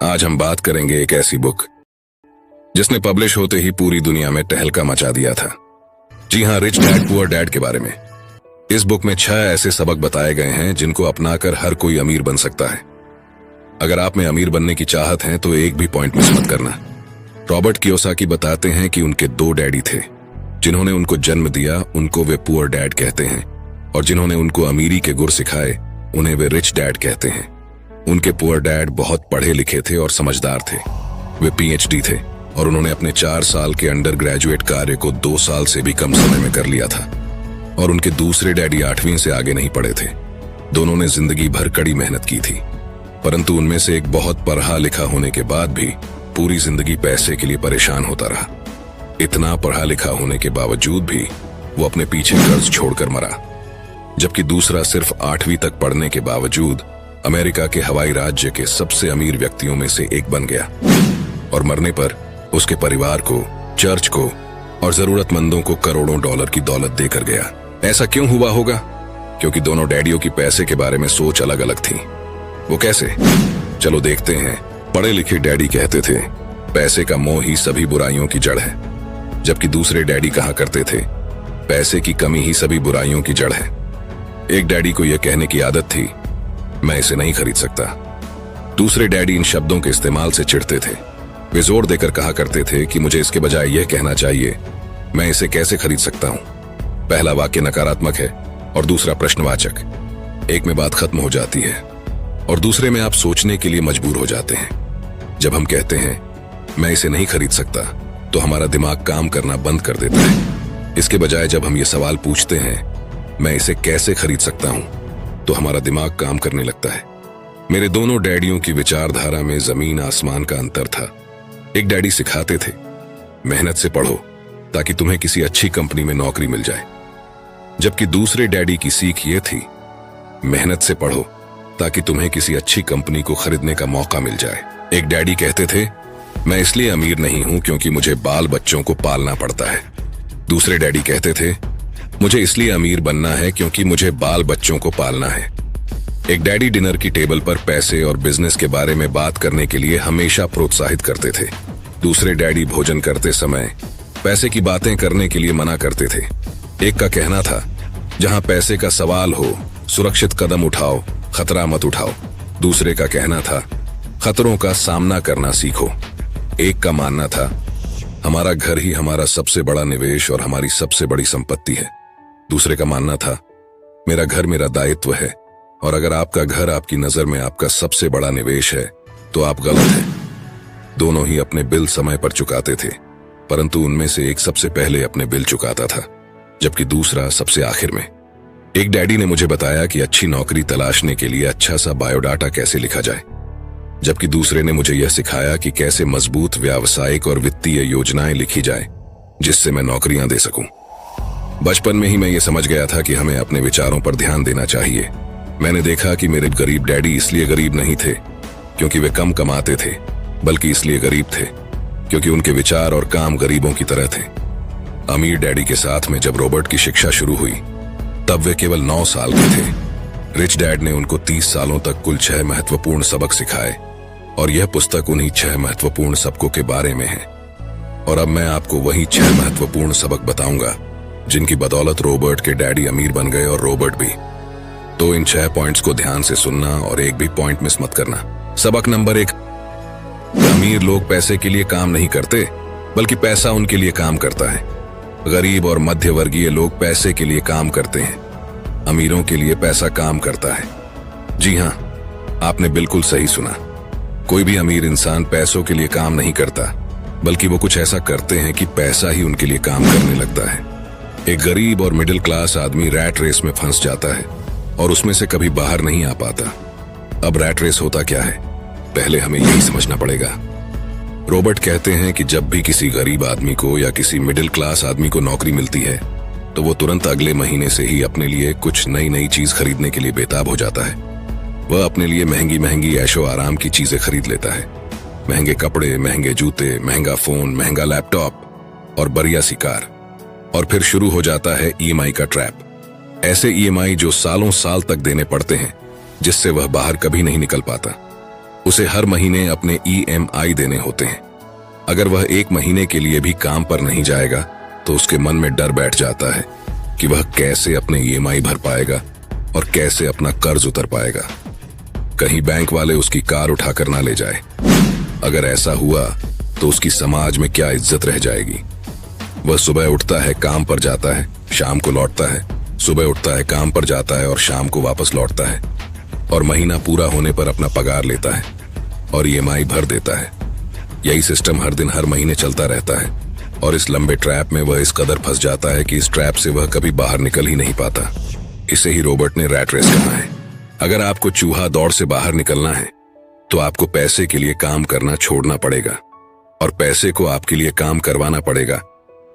आज हम बात करेंगे एक ऐसी बुक जिसने पब्लिश होते ही पूरी दुनिया में तहलका मचा दिया था। जी हाँ, रिच डैड पुअर डैड के बारे में। इस बुक में 6 ऐसे सबक बताए गए हैं जिनको अपनाकर हर कोई अमीर बन सकता है। अगर आप में अमीर बनने की चाहत है तो एक भी पॉइंट मिस मत करना। रॉबर्ट कियोसाकी बताते हैं कि उनके 2 डैडी थे। जिन्होंने उनको जन्म दिया उनको वे पुअर डैड कहते हैं, और जिन्होंने उनको अमीरी के गुर सिखाए उन्हें वे रिच डैड कहते हैं। उनके पुअर डैड बहुत पढ़े लिखे थे और समझदार थे। वे PhD थे और उन्होंने अपने 4 साल के अंडर ग्रेजुएट कार्य को 2 साल से भी कम समय में कर लिया था। और उनके दूसरे डैडी 8वीं से आगे नहीं पढ़े थे। दोनों ने जिंदगी भर कड़ी मेहनत की थी, परंतु उनमें से एक बहुत पढ़ा लिखा होने के बाद भी पूरी जिंदगी पैसे के लिए परेशान होता रहा। इतना पढ़ा लिखा होने के बावजूद भी वो अपने पीछे कर्ज छोड़कर मरा, जबकि दूसरा सिर्फ 8वीं तक पढ़ने के बावजूद अमेरिका के हवाई राज्य के सबसे अमीर व्यक्तियों में से एक बन गया। और मरने पर उसके परिवार को, चर्च को और जरूरतमंदों को करोड़ों डॉलर की दौलत देकर गया। ऐसा क्यों हुआ होगा? क्योंकि दोनों डैडियों की पैसे के बारे में सोच अलग अलग थी। वो कैसे? चलो देखते हैं। पढ़े लिखे डैडी कहते थे पैसे का मोह ही सभी बुराइयों की जड़ है, जबकि दूसरे डैडी कहा करते थे पैसे की कमी ही सभी बुराइयों की जड़ है। एक डैडी को यह कहने की आदत थी, मैं इसे नहीं खरीद सकता। दूसरे डैडी इन शब्दों के इस्तेमाल से चिढ़ते थे। वे जोर देकर कहा करते थे कि मुझे इसके बजाय यह कहना चाहिए, मैं इसे कैसे खरीद सकता हूं। पहला वाक्य नकारात्मक है और दूसरा प्रश्नवाचक। एक में बात खत्म हो जाती है और दूसरे में आप सोचने के लिए मजबूर हो जाते हैं। जब हम कहते हैं मैं इसे नहीं खरीद सकता तो हमारा दिमाग काम करना बंद कर देता है। इसके बजाय जब हम ये सवाल पूछते हैं मैं इसे कैसे खरीद सकता हूं, तो हमारा दिमाग काम करने लगता है। मेरे दोनों डैडियों की विचारधारा में जमीन आसमान का अंतर था। एक डैडी सिखाते थे मेहनत से पढ़ो ताकि तुम्हें किसी अच्छी कंपनी में नौकरी मिल जाए, जबकि दूसरे डैडी की सीख ये थी मेहनत से पढ़ो ताकि तुम्हें किसी अच्छी कंपनी को खरीदने का मौका मिल जाए। एक डैडी कहते थे मैं इसलिए अमीर नहीं हूं क्योंकि मुझे बाल बच्चों को पालना पड़ता है। दूसरे डैडी कहते थे मुझे इसलिए अमीर बनना है क्योंकि मुझे बाल बच्चों को पालना है। एक डैडी डिनर की टेबल पर पैसे और बिजनेस के बारे में बात करने के लिए हमेशा प्रोत्साहित करते थे। दूसरे डैडी भोजन करते समय पैसे की बातें करने के लिए मना करते थे। एक का कहना था जहां पैसे का सवाल हो सुरक्षित कदम उठाओ, खतरा मत उठाओ। दूसरे का कहना था खतरों का सामना करना सीखो। एक का मानना था हमारा घर ही हमारा सबसे बड़ा निवेश और हमारी सबसे बड़ी संपत्ति है। दूसरे का मानना था मेरा घर मेरा दायित्व है, और अगर आपका घर आपकी नजर में आपका सबसे बड़ा निवेश है तो आप गलत हैं। दोनों ही अपने बिल समय पर चुकाते थे, परंतु उनमें से एक सबसे पहले अपने बिल चुकाता था, जबकि दूसरा सबसे आखिर में। एक डैडी ने मुझे बताया कि अच्छी नौकरी तलाशने के लिए अच्छा सा बायोडाटा कैसे लिखा जाए, जबकि दूसरे ने मुझे यह सिखाया कि कैसे मजबूत व्यावसायिक और वित्तीय योजनाएं लिखी जाए जिससे मैं नौकरियां दे सकूं। बचपन में ही मैं ये समझ गया था कि हमें अपने विचारों पर ध्यान देना चाहिए। मैंने देखा कि मेरे गरीब डैडी इसलिए गरीब नहीं थे क्योंकि वे कम कमाते थे, बल्कि इसलिए गरीब थे क्योंकि उनके विचार और काम गरीबों की तरह थे। अमीर डैडी के साथ में जब रॉबर्ट की शिक्षा शुरू हुई तब वे केवल 9 साल के थे। रिच डैड ने उनको 30 सालों तक कुल 6 महत्वपूर्ण सबक सिखाए, और यह पुस्तक उन्हीं 6 महत्वपूर्ण सबकों के बारे में है। और अब मैं आपको वही 6 महत्वपूर्ण सबक बताऊंगा जिनकी बदौलत रॉबर्ट के डैडी अमीर बन गए और रॉबर्ट भी। तो इन 6 पॉइंट्स को ध्यान से सुनना और एक भी पॉइंट मिस मत करना। सबक नंबर 1, अमीर लोग पैसे के लिए काम नहीं करते बल्कि पैसा उनके लिए काम करता है। गरीब और मध्य वर्गीय लोग पैसे के लिए काम करते हैं, अमीरों के लिए पैसा काम करता है। जी हां, आपने बिल्कुल सही सुना। कोई भी अमीर इंसान पैसों के लिए काम नहीं करता, बल्कि वो कुछ ऐसा करते हैं कि पैसा ही उनके लिए काम करने लगता है। एक गरीब और मिडिल क्लास आदमी रैट रेस में फंस जाता है और उसमें से कभी बाहर नहीं आ पाता। अब रैट रेस होता क्या है, पहले हमें यही समझना पड़ेगा। रॉबर्ट कहते हैं कि जब भी किसी गरीब आदमी को या किसी मिडिल क्लास आदमी को नौकरी मिलती है तो वो तुरंत अगले महीने से ही अपने लिए कुछ नई चीज खरीदने के लिए बेताब हो जाता है। वह अपने लिए महंगी महंगी ऐशो आराम की चीजें खरीद लेता है। महंगे कपड़े, महंगे जूते, महंगा फोन, महंगा लैपटॉप और बढ़िया सी कार। और फिर शुरू हो जाता है EMI का ट्रैप। ऐसे EMI जो सालों साल तक देने पड़ते हैं, जिससे वह बाहर कभी नहीं निकल पाता। उसे हर महीने अपने EMI देने होते हैं। अगर वह 1 महीने के लिए भी काम पर नहीं जाएगा तो उसके मन में डर बैठ जाता है कि वह कैसे अपने EMI भर पाएगा और कैसे अपना कर्ज उतर पाएगा। कहीं बैंक वाले उसकी कार उठाकर ना ले जाए। अगर ऐसा हुआ तो उसकी समाज में क्या इज्जत रह जाएगी। वह सुबह उठता है, काम पर जाता है, शाम को लौटता है, सुबह उठता है, काम पर जाता है और शाम को वापस लौटता है, और महीना पूरा होने पर अपना पगार लेता है और EMI भर देता है। यही सिस्टम हर दिन हर महीने चलता रहता है और इस लंबे ट्रैप में वह इस कदर फंस जाता है कि इस ट्रैप से वह कभी बाहर निकल ही नहीं पाता। इसे ही रॉबर्ट ने रैट रेस कहा है। अगर आपको चूहा दौड़ से बाहर निकलना है तो आपको पैसे के लिए काम करना छोड़ना पड़ेगा और पैसे को आपके लिए काम करवाना पड़ेगा,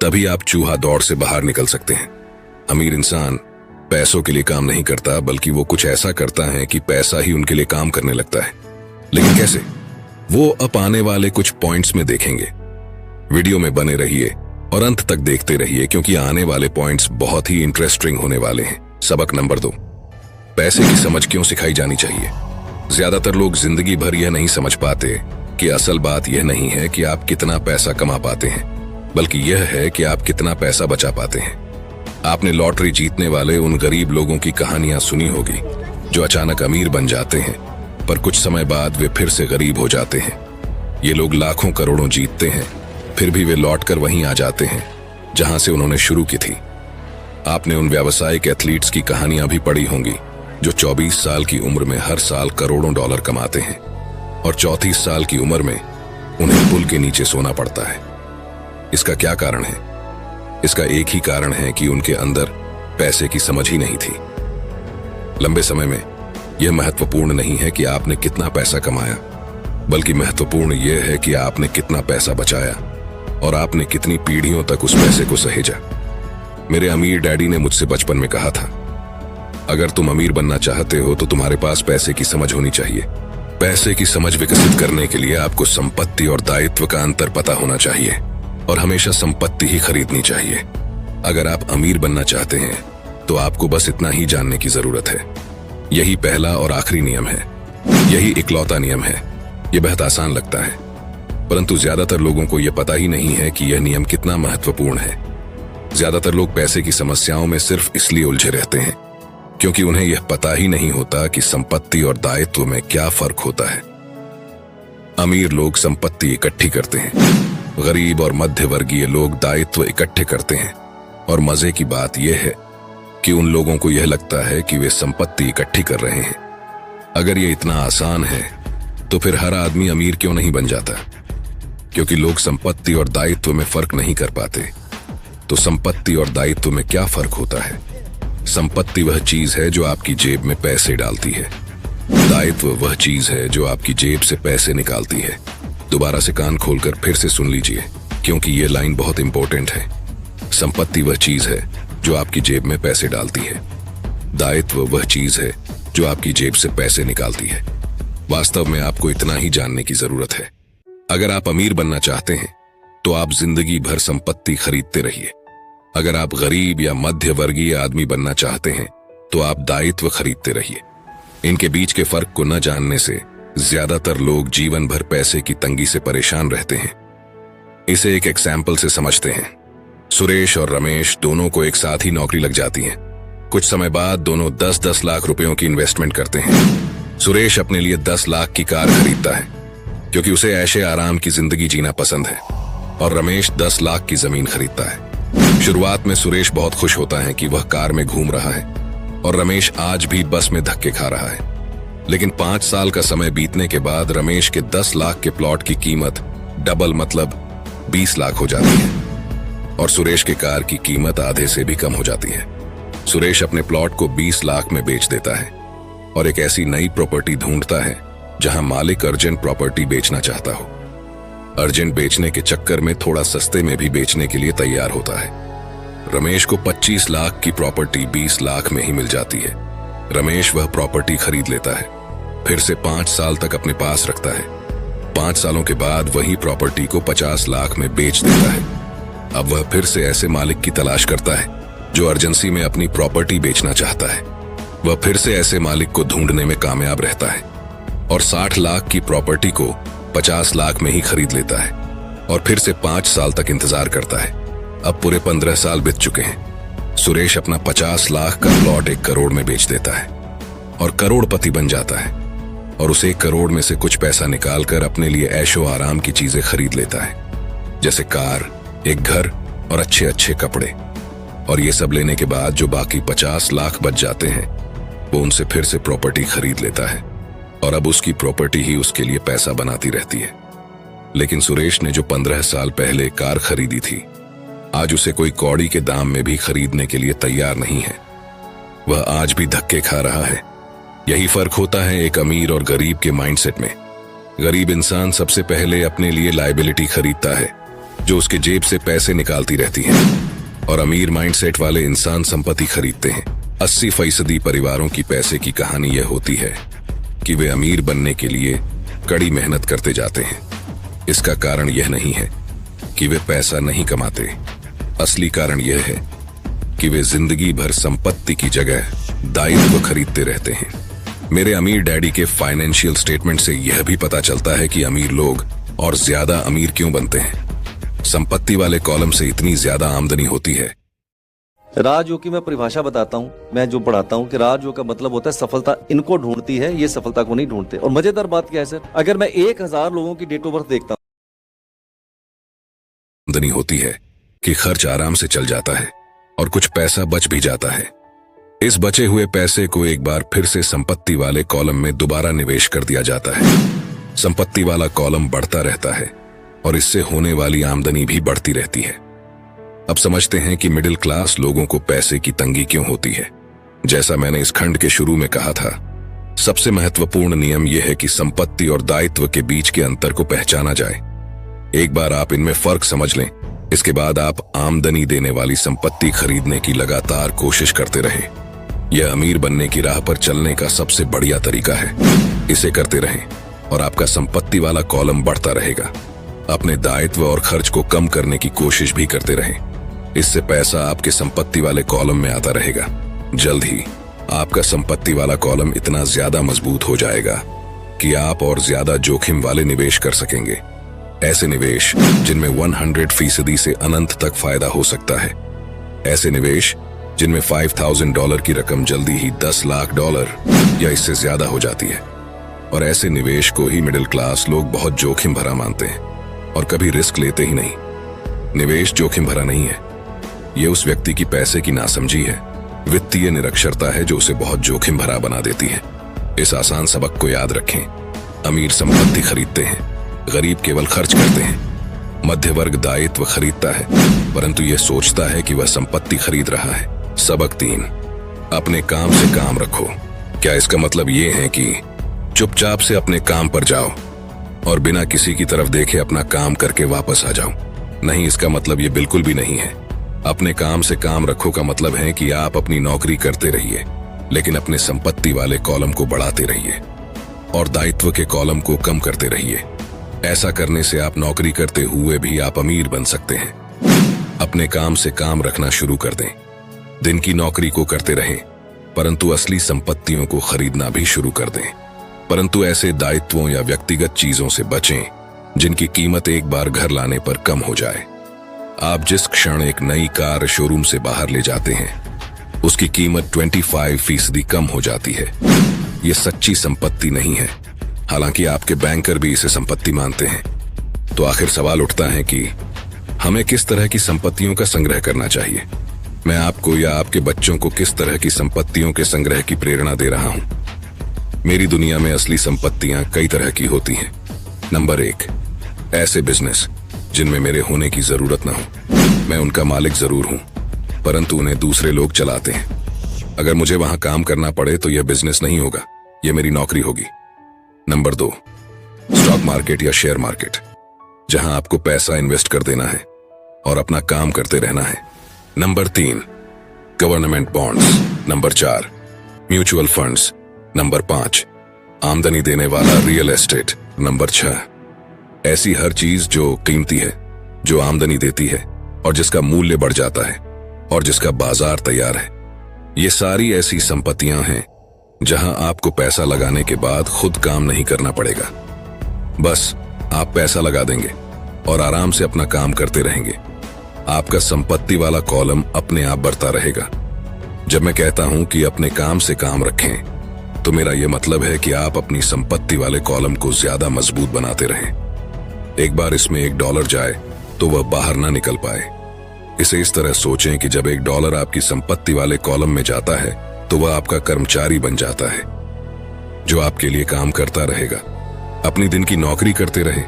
तभी आप चूहा दौड़ से बाहर निकल सकते हैं। अमीर इंसान पैसों के लिए काम नहीं करता, बल्कि वो कुछ ऐसा करता है कि पैसा ही उनके लिए काम करने लगता है। लेकिन कैसे, वो अब आने वाले कुछ पॉइंट्स में देखेंगे। वीडियो में बने रहिए और अंत तक देखते रहिए, क्योंकि आने वाले पॉइंट्स बहुत ही इंटरेस्टिंग होने वाले हैं। सबक नंबर 2, पैसे की समझ क्यों सिखाई जानी चाहिए। ज्यादातर लोग जिंदगी भर यह नहीं समझ पाते कि असल बात यह नहीं है कि आप कितना पैसा कमा पाते हैं, बल्कि यह है कि आप कितना पैसा बचा पाते हैं। आपने लॉटरी जीतने वाले उन गरीब लोगों की कहानियां सुनी होगी जो अचानक अमीर बन जाते हैं, पर कुछ समय बाद वे फिर से गरीब हो जाते हैं। ये लोग लाखों करोड़ों जीतते हैं, फिर भी वे लौटकर वहीं आ जाते हैं जहां से उन्होंने शुरू की थी। आपने उन व्यावसायिक एथलीट्स की कहानियां भी पढ़ी होंगी जो 24 साल की उम्र में हर साल करोड़ों डॉलर कमाते हैं और 34 साल की उम्र में उन्हें पुल के नीचे सोना पड़ता है। इसका क्या कारण है? इसका एक ही कारण है कि उनके अंदर पैसे की समझ ही नहीं थी। लंबे समय में यह महत्वपूर्ण नहीं है कि आपने कितना पैसा कमाया, बल्कि महत्वपूर्ण यह है कि आपने कितना पैसा बचाया और आपने कितनी पीढ़ियों तक उस पैसे को सहेजा। मेरे अमीर डैडी ने मुझसे बचपन में कहा था, अगर तुम अमीर बनना चाहते हो तो तुम्हारे पास पैसे की समझ होनी चाहिए। पैसे की समझ विकसित करने के लिए आपको संपत्ति और दायित्व का अंतर पता होना चाहिए और हमेशा संपत्ति ही खरीदनी चाहिए। अगर आप अमीर बनना चाहते हैं तो आपको बस इतना ही जानने की जरूरत है। यही पहला और आखिरी नियम है, यही इकलौता नियम है। यह बहुत आसान लगता है, परंतु ज्यादातर लोगों को यह पता ही नहीं है कि यह नियम कितना महत्वपूर्ण है। ज्यादातर लोग पैसे की समस्याओं में सिर्फ इसलिए उलझे रहते हैं क्योंकि उन्हें यह पता ही नहीं होता कि संपत्ति और दायित्व में क्या फर्क होता है। अमीर लोग संपत्ति इकट्ठी करते हैं, गरीब और मध्य वर्गीय लोग दायित्व इकट्ठे करते हैं। और मजे की बात यह है कि उन लोगों को यह लगता है कि वे संपत्ति इकट्ठी कर रहे हैं। अगर यह इतना आसान है तो फिर हर आदमी अमीर क्यों नहीं बन जाता? क्योंकि लोग संपत्ति और दायित्व में फर्क नहीं कर पाते। तो संपत्ति और दायित्व में क्या फर्क होता है? संपत्ति वह चीज है जो आपकी जेब में पैसे डालती है, दायित्व वह चीज है जो आपकी जेब से पैसे निकालती है। दोबारा से कान खोलकर फिर से सुन लीजिए, क्योंकि यह लाइन बहुत इंपॉर्टेंट है। संपत्ति वह चीज है जो आपकी जेब में पैसे डालती है, दायित्व वह चीज है जो आपकी जेब से पैसे निकालती है। वास्तव में आपको इतना ही जानने की जरूरत है। अगर आप अमीर बनना चाहते हैं तो आप जिंदगी भर संपत्ति खरीदते रहिए। अगर आप गरीब या मध्य वर्गीय आदमी बनना चाहते हैं तो आप दायित्व खरीदते रहिए। इनके बीच के फर्क को न जानने से ज्यादातर लोग जीवन भर पैसे की तंगी से परेशान रहते हैं। इसे एक एग्जाम्पल से समझते हैं। सुरेश और रमेश दोनों को एक साथ ही नौकरी लग जाती है। कुछ समय बाद दोनों 10-10 लाख रुपयों की इन्वेस्टमेंट करते हैं। सुरेश अपने लिए 10 लाख की कार खरीदता है क्योंकि उसे ऐशे आराम की जिंदगी जीना पसंद है, और रमेश 10 लाख की जमीन खरीदता है। शुरुआत में सुरेश बहुत खुश होता है कि वह कार में घूम रहा है और रमेश आज भी बस में धक्के खा रहा है। लेकिन 5 साल का समय बीतने के बाद रमेश के 10 लाख के प्लॉट की कीमत डबल मतलब 20 लाख हो जाती है और सुरेश के कार की कीमत आधे से भी कम हो जाती है। सुरेश अपने प्लॉट को 20 लाख में बेच देता है और एक ऐसी नई प्रॉपर्टी ढूंढता है जहां मालिक अर्जेंट प्रॉपर्टी बेचना चाहता हो। अर्जेंट बेचने के चक्कर में थोड़ा सस्ते में भी बेचने के लिए तैयार होता है। रमेश को 25 लाख की प्रॉपर्टी 20 लाख में ही मिल जाती है। रमेश वह प्रॉपर्टी खरीद लेता है, फिर से 5 साल तक अपने पास रखता है। 5 सालों के बाद वही प्रॉपर्टी को 50 लाख में बेच देता है। अब वह फिर से ऐसे मालिक की तलाश करता है जो अर्जेंसी में अपनी प्रॉपर्टी बेचना चाहता है। वह फिर से ऐसे मालिक को ढूंढने में कामयाब रहता है। और 60 लाख की प्रॉपर्टी को 50 लाख में ही खरीद लेता है और फिर से 5 साल तक इंतजार करता है। अब पूरे 15 साल बीत चुके हैं। सुरेश अपना 50 लाख का प्लॉट 1 करोड़ में बेच देता है और करोड़पति बन जाता है और उस 1 करोड़ में से कुछ पैसा निकालकर अपने लिए ऐशो आराम की चीजें खरीद लेता है, जैसे कार, एक घर और अच्छे अच्छे कपड़े। और ये सब लेने के बाद जो बाकी 50 लाख बच जाते हैं वो उनसे फिर से प्रॉपर्टी खरीद लेता है और अब उसकी प्रॉपर्टी ही उसके लिए पैसा बनाती रहती है। लेकिन सुरेश ने जो 15 साल पहले कार खरीदी थी, आज उसे कोई कौड़ी के दाम में भी खरीदने के लिए तैयार नहीं है। वह आज भी धक्के खा रहा है। यही फर्क होता है एक अमीर और गरीब के माइंडसेट में। गरीब इंसान सबसे पहले अपने लिए लायबिलिटी खरीदता है जो उसके जेब से पैसे निकालती रहती है, और अमीर माइंडसेट वाले इंसान संपत्ति खरीदते हैं। 80% परिवारों की पैसे की कहानी यह होती है कि वे अमीर बनने के लिए कड़ी मेहनत करते जाते हैं। इसका कारण यह नहीं है कि वे पैसा नहीं कमाते, असली कारण यह है कि वे जिंदगी भर संपत्ति की जगह दायित्व खरीदते रहते हैं। मेरे अमीर डैडी के फाइनेंशियल स्टेटमेंट से यह भी पता चलता है कि अमीर लोग और ज्यादा अमीर क्यों बनते हैं। संपत्ति वाले कॉलम से इतनी ज्यादा आमदनी होती है। राजयोग की मैं परिभाषा बताता हूँ, मैं जो पढ़ाता हूँ कि राजयोग का मतलब होता है सफलता इनको ढूंढती है, ये सफलता को नहीं ढूंढते। और मजेदार बात क्या है सर, अगर मैं 1000 लोगों की डेट ऑफ बर्थ देखता हूँ, आमदनी होती है कि खर्च आराम से चल जाता है और कुछ पैसा बच भी जाता है। इस बचे हुए पैसे को एक बार फिर से संपत्ति वाले कॉलम में दोबारा निवेश कर दिया जाता है। संपत्ति वाला कॉलम बढ़ता रहता है और इससे होने वाली आमदनी भी बढ़ती रहती है। अब समझते हैं कि मिडिल क्लास लोगों को पैसे की तंगी क्यों होती है। जैसा मैंने इस खंड के शुरू में कहा था, सबसे महत्वपूर्ण नियम यह है कि संपत्ति और दायित्व के बीच के अंतर को पहचाना जाए। एक बार आप इनमें फर्क समझ लें, इसके बाद आप आमदनी देने वाली संपत्ति खरीदने की लगातार कोशिश करते रहे। यह अमीर बनने की राह पर चलने का सबसे बढ़िया तरीका है। इसे करते रहें और आपका संपत्ति वाला कॉलम बढ़ता रहेगा। अपने दायित्व और खर्च को कम करने की कोशिश भी करते रहें। इससे पैसा आपके संपत्ति वाले कॉलम में आता रहेगा। जल्द ही आपका संपत्ति वाला कॉलम इतना ज्यादा मजबूत हो जाएगा कि आप और ज्यादा जोखिम वाले निवेश कर सकेंगे। ऐसे निवेश जिनमें 100% से अनंत तक फायदा हो सकता है। ऐसे निवेश जिनमें $5000 की रकम जल्दी ही $10 लाख या इससे ज्यादा हो जाती है। और ऐसे निवेश को ही मिडिल क्लास लोग बहुत जोखिम भरा मानते हैं और कभी रिस्क लेते ही नहीं। निवेश जोखिम भरा नहीं है, ये उस व्यक्ति की पैसे की नासमझी है, वित्तीय निरक्षरता है जो उसे बहुत जोखिम भरा बना देती है। इस आसान सबक को याद रखें। अमीर संपत्ति खरीदते हैं, गरीब केवल खर्च करते हैं। मध्य वर्ग दायित्व खरीदता है परंतु यह सोचता है कि वह संपत्ति खरीद रहा है। सबक 3, अपने काम से काम रखो। क्या इसका मतलब यह है कि चुपचाप से अपने काम पर जाओ और बिना किसी की तरफ देखे अपना काम करके वापस आ जाओ? नहीं, इसका मतलब ये बिल्कुल भी नहीं है। अपने काम से काम रखो का मतलब है कि आप अपनी नौकरी करते रहिए लेकिन अपने संपत्ति वाले कॉलम को बढ़ाते रहिए और दायित्व के कॉलम को कम करते रहिए। ऐसा करने से आप नौकरी करते हुए भी आप अमीर बन सकते हैं। अपने काम से काम रखना शुरू कर दें। दिन की नौकरी को करते रहें परंतु असली संपत्तियों को खरीदना भी शुरू कर दें। परंतु ऐसे दायित्वों या व्यक्तिगत चीजों से बचें जिनकी कीमत एक बार घर लाने पर कम हो जाए। आप जिस क्षण एक नई कार शोरूम से बाहर ले जाते हैं उसकी कीमत 25% कम हो जाती है। ये सच्ची संपत्ति नहीं है, हालांकि आपके बैंकर भी इसे संपत्ति मानते हैं। तो आखिर सवाल उठता है कि हमें किस तरह की संपत्तियों का संग्रह करना चाहिए। मैं आपको या आपके बच्चों को किस तरह की संपत्तियों के संग्रह की प्रेरणा दे रहा हूं। मेरी दुनिया में असली संपत्तियां कई तरह की होती हैं। नंबर 1, ऐसे बिजनेस जिनमें मेरे होने की जरूरत ना हो। मैं उनका मालिक जरूर हूं परंतु उन्हें दूसरे लोग चलाते हैं। अगर मुझे वहां काम करना पड़े तो यह बिजनेस नहीं होगा, यह मेरी नौकरी होगी। नंबर 2, स्टॉक मार्केट या शेयर मार्केट, जहां आपको पैसा इन्वेस्ट कर देना है और अपना काम करते रहना है। Number 3, government bonds. Number 4, mutual funds. Number 5, आमदनी देने वाला रियल एस्टेट। नंबर 6, ऐसी हर चीज जो कीमती है, जो आमदनी देती है और जिसका मूल्य बढ़ जाता है और जिसका बाजार तैयार है। ये सारी ऐसी संपत्तियां हैं जहां आपको पैसा लगाने के बाद खुद काम नहीं करना पड़ेगा। बस आप पैसा लगा देंगे और आराम से अपना काम करते रहेंगे। आपका संपत्ति वाला कॉलम अपने आप बढ़ता रहेगा। जब मैं कहता हूं कि अपने काम से काम रखें, तो मेरा यह मतलब है कि आप अपनी संपत्ति वाले कॉलम को ज्यादा मजबूत बनाते रहें। एक बार इसमें $1 जाए तो वह बाहर ना निकल पाए। इसे इस तरह सोचें कि जब $1 आपकी संपत्ति वाले कॉलम में जाता है तो वह आपका कर्मचारी बन जाता है, जो आपके लिए काम करता रहेगा। अपनी दिन की नौकरी करते रहे,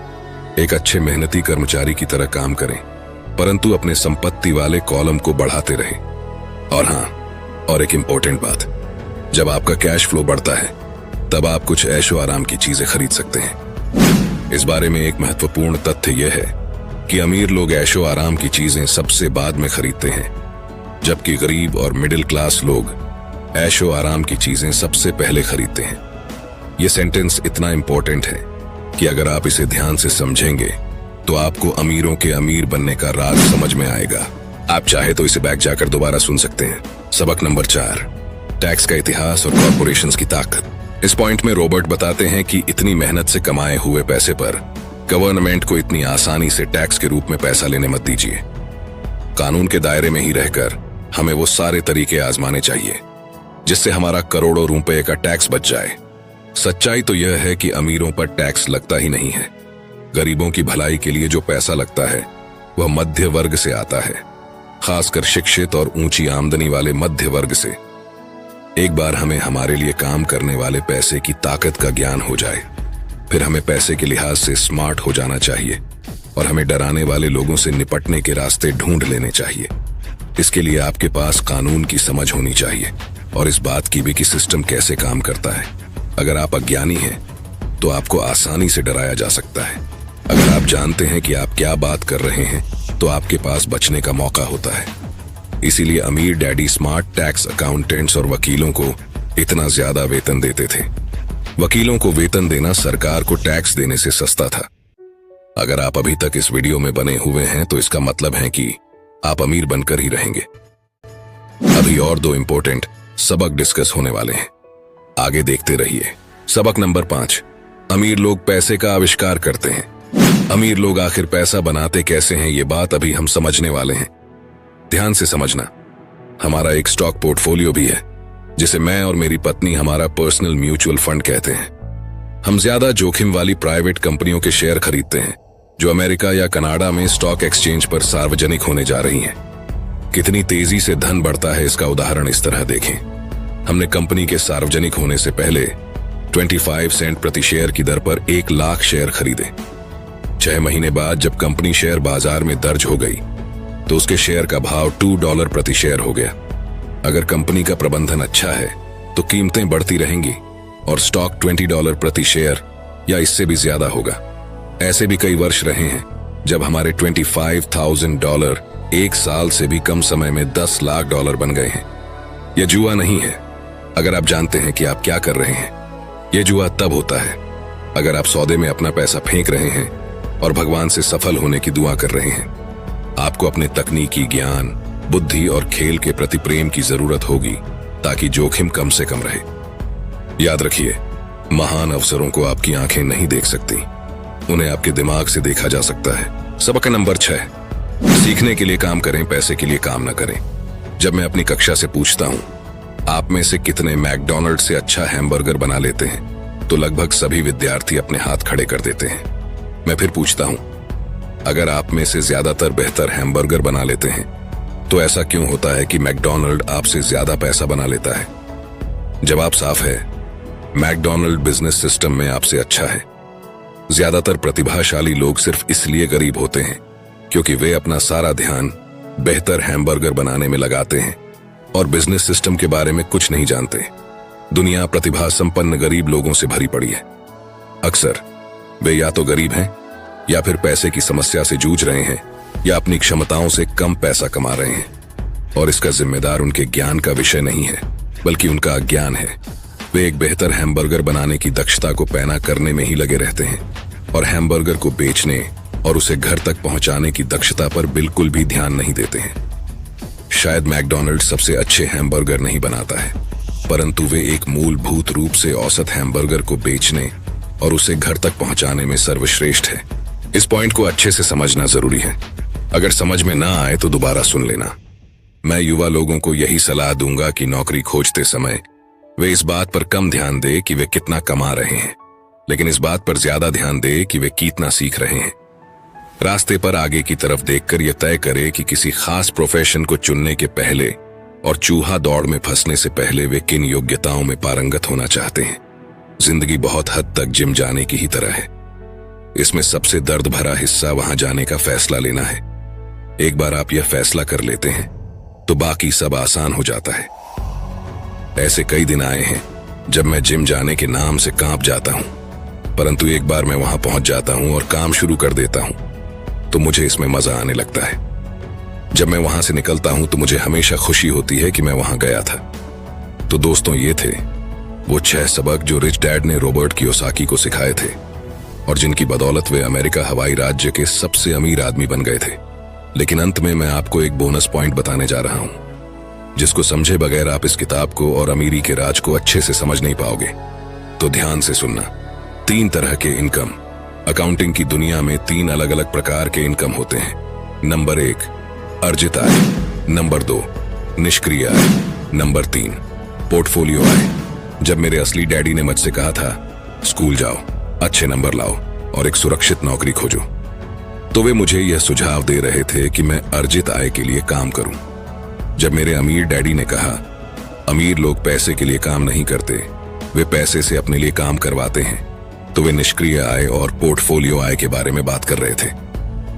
एक अच्छे मेहनती कर्मचारी की तरह काम करें, परंतु अपने संपत्ति वाले कॉलम को बढ़ाते रहें। और हाँ, और एक इंपॉर्टेंट बात, जब आपका कैश फ्लो बढ़ता है तब आप कुछ ऐशो आराम की चीजें खरीद सकते हैं। इस बारे में एक महत्वपूर्ण तथ्य यह है कि अमीर लोग ऐशो आराम की चीजें सबसे बाद में खरीदते हैं, जबकि गरीब और मिडिल क्लास लोग ऐशो आराम की चीजें सबसे पहले खरीदते हैं। यह सेंटेंस इतना इंपॉर्टेंट है कि अगर आप इसे ध्यान से समझेंगे तो आपको अमीरों के अमीर बनने का राज समझ में आएगा। आप चाहे तो इसे बैक जाकर दोबारा सुन सकते हैं। सबक नंबर 4, टैक्स का इतिहास और कॉर्पोरेशंस की ताकत। इस पॉइंट में रॉबर्ट बताते हैं कि इतनी मेहनत से कमाए हुए पैसे पर गवर्नमेंट को इतनी आसानी से टैक्स के रूप में पैसा लेने मत दीजिए। कानून के दायरे में ही रहकर हमें वो सारे तरीके आजमाने चाहिए जिससे हमारा करोड़ों रुपए का टैक्स बच जाए। सच्चाई तो यह है कि अमीरों पर टैक्स लगता ही नहीं है। गरीबों की भलाई के लिए जो पैसा लगता है वह मध्य वर्ग से आता है, खासकर शिक्षित और ऊंची आमदनी वाले मध्य वर्ग से। एक बार हमें हमारे लिए काम करने वाले पैसे की ताकत का ज्ञान हो जाए, फिर हमें पैसे के लिहाज से स्मार्ट हो जाना चाहिए और हमें डराने वाले लोगों से निपटने के रास्ते ढूंढ लेने चाहिए। इसके लिए आपके पास कानून की समझ होनी चाहिए और इस बात की भी कि सिस्टम कैसे काम करता है। अगर आप अज्ञानी हैं तो आपको आसानी से डराया जा सकता है। अगर आप जानते हैं कि आप क्या बात कर रहे हैं तो आपके पास बचने का मौका होता है। इसीलिए अमीर डैडी स्मार्ट टैक्स अकाउंटेंट्स और वकीलों को इतना ज्यादा वेतन देते थे। वकीलों को वेतन देना सरकार को टैक्स देने से सस्ता था। अगर आप अभी तक इस वीडियो में बने हुए हैं तो इसका मतलब है कि आप अमीर बनकर ही रहेंगे। अभी और 2 इंपॉर्टेंट सबक डिस्कस होने वाले हैं, आगे देखते रहिए। सबक नंबर 5, अमीर लोग पैसे का आविष्कार करते हैं। अमीर लोग आखिर पैसा बनाते कैसे हैं, ये बात अभी हम समझने वाले हैं। ध्यान से समझना, हमारा एक स्टॉक पोर्टफोलियो भी है जिसे मैं और मेरी पत्नी हमारा पर्सनल म्यूचुअल फंड कहते हैं। हम ज्यादा जोखिम वाली प्राइवेट कंपनियों के शेयर खरीदते हैं जो अमेरिका या कनाडा में स्टॉक एक्सचेंज पर सार्वजनिक होने जा रही हैं। कितनी तेजी से धन बढ़ता है इसका उदाहरण इस तरह देखें। हमने कंपनी के सार्वजनिक होने से पहले 25 सेंट प्रति शेयर की दर पर 1 लाख शेयर खरीदे। 6 महीने बाद जब कंपनी शेयर बाजार में दर्ज हो गई तो उसके शेयर का भाव $2 प्रति शेयर हो गया। अगर कंपनी का प्रबंधन अच्छा है तो कीमतें बढ़ती रहेंगी और स्टॉक $20 प्रति शेयर या इससे भी ज्यादा होगा। ऐसे भी कई वर्ष रहे हैं जब हमारे $25,000 1 साल से भी कम समय में $10 लाख बन गए हैं। यह जुआ नहीं है अगर आप जानते हैं कि आप क्या कर रहे हैं। यह जुआ तब होता है अगर आप सौदे में अपना पैसा फेंक रहे हैं और भगवान से सफल होने की दुआ कर रहे हैं। आपको अपने तकनीकी ज्ञान, बुद्धि और खेल के प्रति प्रेम की जरूरत होगी ताकि जोखिम कम से कम रहे। याद रखिए, महान अवसरों को आपकी आंखें नहीं देख सकती, उन्हें आपके दिमाग से देखा जा सकता है। सबक नंबर 6, सीखने के लिए काम करें, पैसे के लिए काम न करें। जब मैं अपनी कक्षा से पूछता हूं आप में से कितने मैकडॉनल्ड से अच्छा हैमबर्गर बना लेते हैं, तो लगभग सभी विद्यार्थी अपने हाथ खड़े कर देते हैं। मैं फिर पूछता हूं अगर आप में से ज्यादातर बेहतर हैमबर्गर बना लेते हैं तो ऐसा क्यों होता है कि मैकडॉनल्ड आपसे ज्यादा पैसा बना लेता है? जवाब साफ है, मैकडॉनल्ड बिजनेस सिस्टम में आपसे अच्छा है। ज्यादातर प्रतिभाशाली लोग सिर्फ इसलिए गरीब होते हैं क्योंकि वे अपना सारा ध्यान बेहतर हैमबर्गर बनाने में लगाते हैं और बिजनेस सिस्टम के बारे में कुछ नहीं जानते। दुनिया प्रतिभा संपन्न गरीब लोगों से भरी पड़ी है। अक्सर वे या तो गरीब हैं या फिर पैसे की समस्या से जूझ रहे हैं या अपनी क्षमताओं से कम पैसा कमा रहे हैं और इसका जिम्मेदार उनके ज्ञान का विषय नहीं है बल्कि उनका अज्ञान है। वे एक बेहतर हैमबर्गर बनाने की दक्षता को पैना करने में ही लगे रहते हैं और हैमबर्गर को बेचने और उसे घर तक पहुंचाने की दक्षता पर बिल्कुल भी ध्यान नहीं देते हैं। शायद मैकडॉनल्ड सबसे अच्छे हैमबर्गर नहीं बनाता है परंतु वे एक मूलभूत रूप से औसत हैमबर्गर को बेचने और उसे घर तक पहुंचाने में सर्वश्रेष्ठ है। इस पॉइंट को अच्छे से समझना जरूरी है। अगर समझ में ना आए तो दोबारा सुन लेना। मैं युवा लोगों को यही सलाह दूंगा कि नौकरी खोजते समय वे इस बात पर कम ध्यान दे कि वे कितना कमा रहे हैं, लेकिन इस बात पर ज्यादा ध्यान दे कि वे कितना सीख रहे हैं। रास्ते पर आगे की तरफ देखकर यह तय करे कि किसी खास प्रोफेशन को चुनने के पहले और चूहा दौड़ में फंसने से पहले वे किन योग्यताओं में पारंगत होना चाहते हैं। जिंदगी बहुत हद तक जिम जाने की ही तरह है। इसमें सबसे दर्द भरा हिस्सा वहां जाने का फैसला लेना है। एक बार आप यह फैसला कर लेते हैं तो बाकी सब आसान हो जाता है। ऐसे कई दिन आए हैं जब मैं जिम जाने के नाम से कांप जाता हूं, परंतु एक बार मैं वहां पहुंच जाता हूं और काम शुरू कर देता हूं तो मुझे इसमें मजा आने लगता है। जब मैं वहां से निकलता हूं तो मुझे हमेशा खुशी होती है कि मैं वहां गया था। तो दोस्तों, ये थे वो 6 सबक जो रिच डैड ने रॉबर्ट कियोसाकी को सिखाए थे और जिनकी बदौलत वे अमेरिका हवाई राज्य के सबसे अमीर आदमी बन गए थे। लेकिन अंत में मैं आपको एक बोनस पॉइंट बताने जा रहा हूं जिसको समझे बगैर आप इस किताब को और अमीरी के राज को अच्छे से समझ नहीं पाओगे। तो ध्यान से सुनना। 3 तरह के इनकम। अकाउंटिंग की दुनिया में 3 अलग अलग प्रकार के इनकम होते हैं। नंबर 1 अर्जित आय, नंबर 2 निष्क्रिय आय, नंबर 3 पोर्टफोलियो आय। जब मेरे असली डैडी ने मुझसे कहा था स्कूल जाओ, अच्छे नंबर लाओ और एक सुरक्षित नौकरी खोजो, तो वे मुझे यह सुझाव दे रहे थे कि मैं अर्जित आय के लिए काम करूं। जब मेरे अमीर डैडी ने कहा अमीर लोग पैसे के लिए काम नहीं करते, वे पैसे से अपने लिए काम करवाते हैं, तो वे निष्क्रिय आय और पोर्टफोलियो आय के बारे में बात कर रहे थे।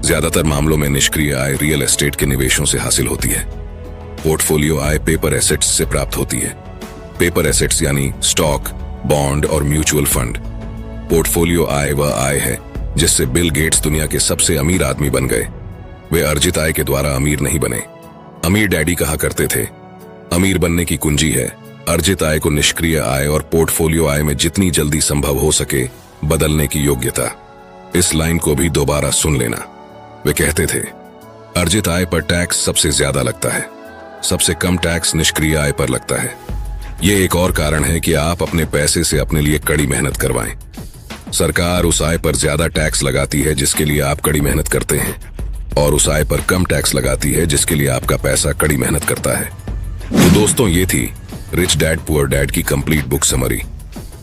ज्यादातर मामलों में निष्क्रिय आय रियल एस्टेट के निवेशों से हासिल होती है। पोर्टफोलियो आय पेपर एसेट्स से प्राप्त होती है। पेपर एसेट्स यानी स्टॉक, बॉन्ड और म्यूचुअल फंड। पोर्टफोलियो आय वह आय है जिससे बिल गेट्स दुनिया के सबसे अमीर आदमी बन गए। वे अर्जित आय के द्वारा अमीर नहीं बने। अमीर डैडी कहा करते थे अमीर बनने की कुंजी है अर्जित आय को निष्क्रिय आय और पोर्टफोलियो आय में जितनी जल्दी संभव हो सके बदलने की योग्यता। इस लाइन को भी दोबारा सुन लेना। वे कहते थे अर्जित आय पर टैक्स सबसे ज्यादा लगता है, सबसे कम टैक्स निष्क्रिय आय पर लगता है। ये एक और कारण है कि आप अपने पैसे से अपने लिए कड़ी मेहनत करवाएं। सरकार उस आय पर ज्यादा टैक्स लगाती है जिसके लिए आप कड़ी मेहनत करते हैं, और उस आय पर कम टैक्स लगाती है जिसके लिए आपका पैसा कड़ी मेहनत करता है। तो दोस्तों, ये थी रिच डैड पुअर डैड की कंप्लीट बुक समरी।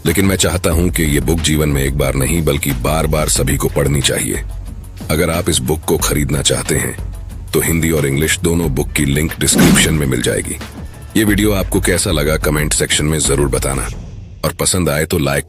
लेकिन मैं चाहता हूं कि ये बुक जीवन में एक बार नहीं बल्कि बार बार सभी को पढ़नी चाहिए। अगर आप इस बुक को खरीदना चाहते हैं तो हिंदी और इंग्लिश दोनों बुक की लिंक डिस्क्रिप्शन में मिल जाएगी। ये वीडियो आपको कैसा लगा कमेंट सेक्शन में जरूर बताना, और पसंद आए तो लाइक